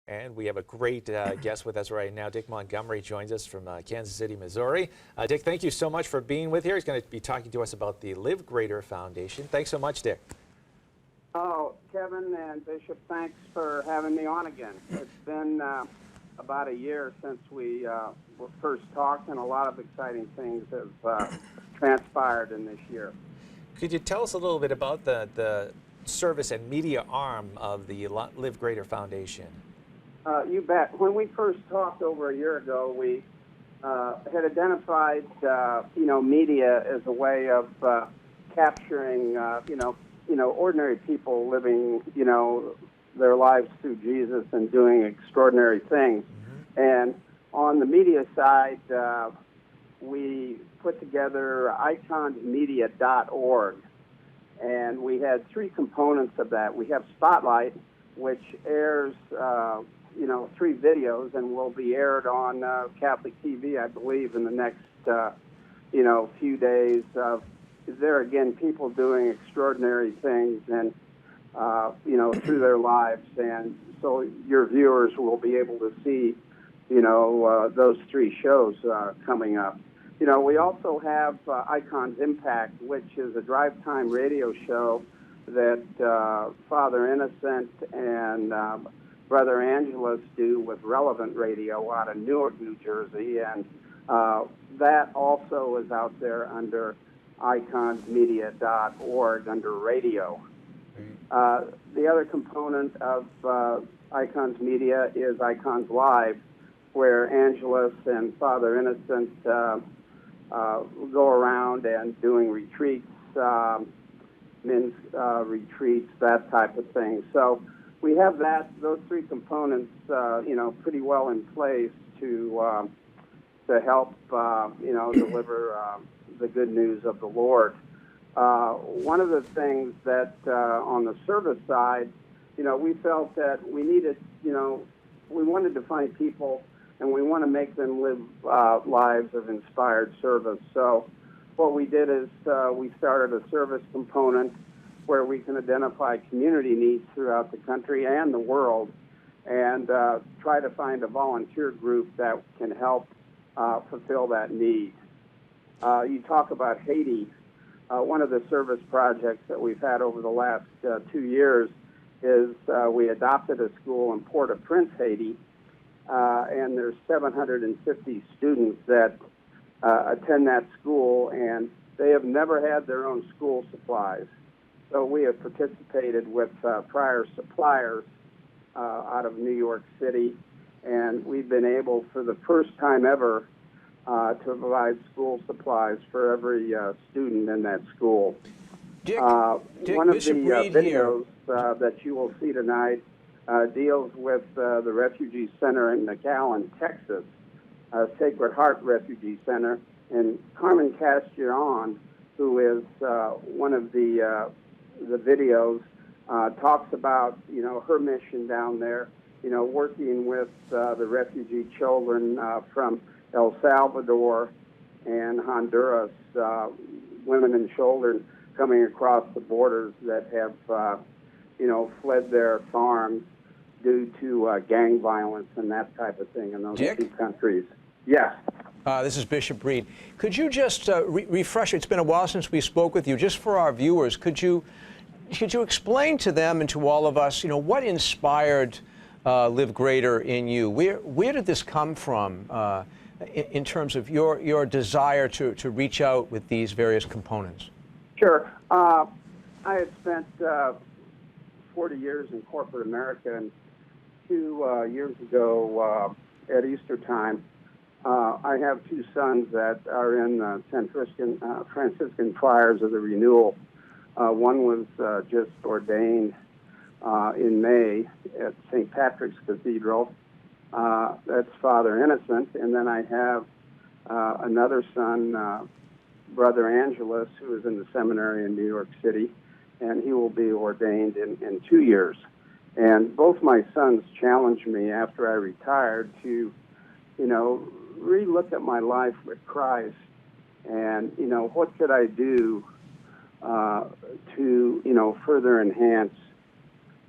And we have a great guest with us right now. Dick Montgomery joins us from Kansas City, Missouri. Dick, thank you so much for being with here. He's going to be talking to us about the Live Greater Foundation. Thanks so much, Dick. Oh, Kevin and Bishop, thanks for having me on again. It's been about a year since we were first talked, and a lot of exciting things have transpired in this year. Could you tell us a little bit about the service and media arm of the Live Greater Foundation? You bet. When we first talked over a year ago, we had identified, media as a way of capturing, ordinary people living, their lives through Jesus and doing extraordinary things. Mm-hmm. And on the media side, we put together iconsmedia.org, and we had three components of that. We have Spotlight, which airs 3 videos and will be aired on Catholic TV, I believe, in the next, few days. There again, people doing extraordinary things and, through their lives. And so your viewers will be able to see, those 3 shows coming up. We also have Icons Impact, which is a drive time radio show that Father Innocent and Brother Angelus do with Relevant Radio out of Newark, New Jersey, and that also is out there under iconsmedia.org under radio. The other component of Icons Media is Icons Live, where Angelus and Father Innocent go around and doing retreats, men's retreats, that type of thing. So we have those 3 components, pretty well in place to help, deliver the good news of the Lord. One of the things that on the service side, we felt that we needed, we wanted to find people and we want to make them live lives of inspired service. So what we did is we started a service component where we can identify community needs throughout the country and the world and try to find a volunteer group that can help fulfill that need. You talk about Haiti. One of the service projects that we've had over the last 2 years is we adopted a school in Port-au-Prince, Haiti, and there's 750 students that attend that school, and they have never had their own school supplies. So we have participated with prior suppliers out of New York City, and we've been able, for the first time ever, to provide school supplies for every student in that school. Dick, one of Bishop the Reed videos that you will see tonight deals with the Refugee Center in McAllen, Texas, Sacred Heart Refugee Center, and Carmen Castellon, who is one of the videos, talks about her mission down there, working with the refugee children from El Salvador and Honduras, women and children coming across the borders that have, fled their farms due to gang violence and that type of thing in those 2 countries. Yes. This is Bishop Reed. Could you just refresh? It's been a while since we spoke with you. Just for our viewers, could you explain to them and to all of us, what inspired Live Greater in you? Where did this come from in terms of your desire to reach out with these various components? Sure. I had spent 40 years in corporate America, and 2 years ago at Easter time, I have 2 sons that are in Franciscan Friars of the Renewal. One was just ordained in May at St. Patrick's Cathedral. That's Father Innocent. And then I have another son, Brother Angelus, who is in the seminary in New York City, and he will be ordained in 2 years. And both my sons challenged me after I retired to, re-look at my life with Christ and, what could I do to, further enhance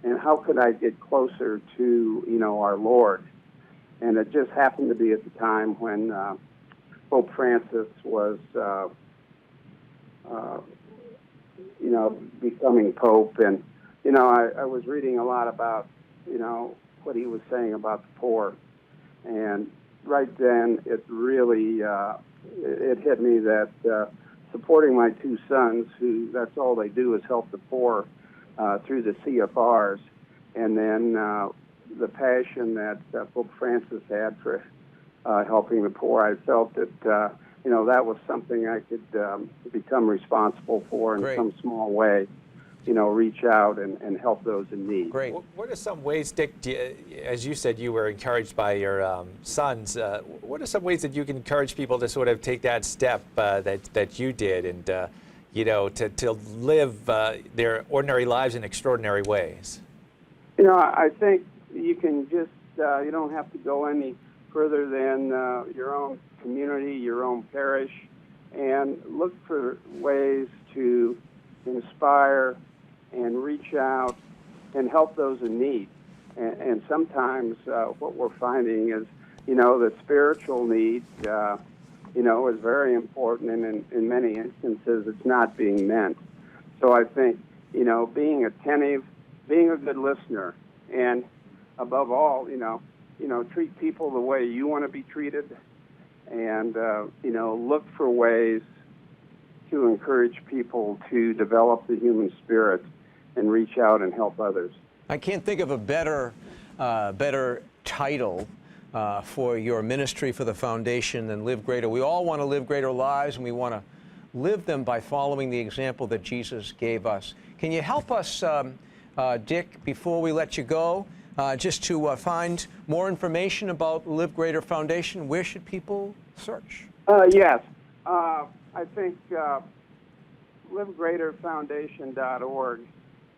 and how could I get closer to, our Lord? And it just happened to be at the time when Pope Francis was, becoming Pope. And, I was reading a lot about, what he was saying about the poor. And right then, it really, it hit me that supporting my two sons, who that's all they do is help the poor through the CFRs, and then the passion that Pope Francis had for helping the poor, I felt that that was something I could become responsible for in Great. some small way. Reach out and help those in need. Great. What are some ways, Dick, as you said, you were encouraged by your sons. What are some ways that you can encourage people to sort of take that step that you did, and to live their ordinary lives in extraordinary ways? I think you can just you don't have to go any further than your own community, your own parish, and look for ways to inspire and reach out and help those in need. And sometimes what we're finding is, the spiritual need, is very important, and in many instances it's not being met. So I think, being attentive, being a good listener, and above all, treat people the way you want to be treated, and, look for ways to encourage people to develop the human spirit and reach out and help others. I can't think of a better title for your ministry, for the foundation, than Live Greater. We all want to live greater lives, and we want to live them by following the example that Jesus gave us. Can you help us, Dick, before we let you go, just to find more information about Live Greater Foundation? Where should people search? Yes. I think livegreaterfoundation.org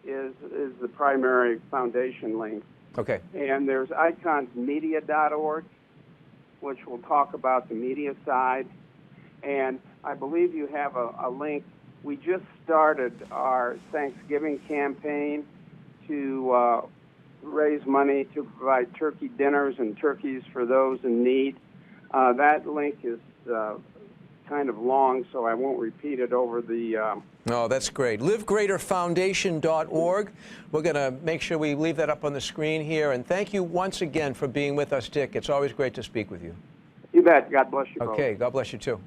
is the primary foundation link. Okay. And there's iconsmedia.org, which will talk about the media side. And I believe you have a link. We just started our Thanksgiving campaign to raise money to provide turkey dinners and turkeys for those in need. That link is kind of long, so I won't repeat it over the... Oh, that's great. LiveGreaterFoundation.org. We're going to make sure we leave that up on the screen here. And thank you once again for being with us, Dick. It's always great to speak with you. You bet. God bless you both. Okay, God bless you too.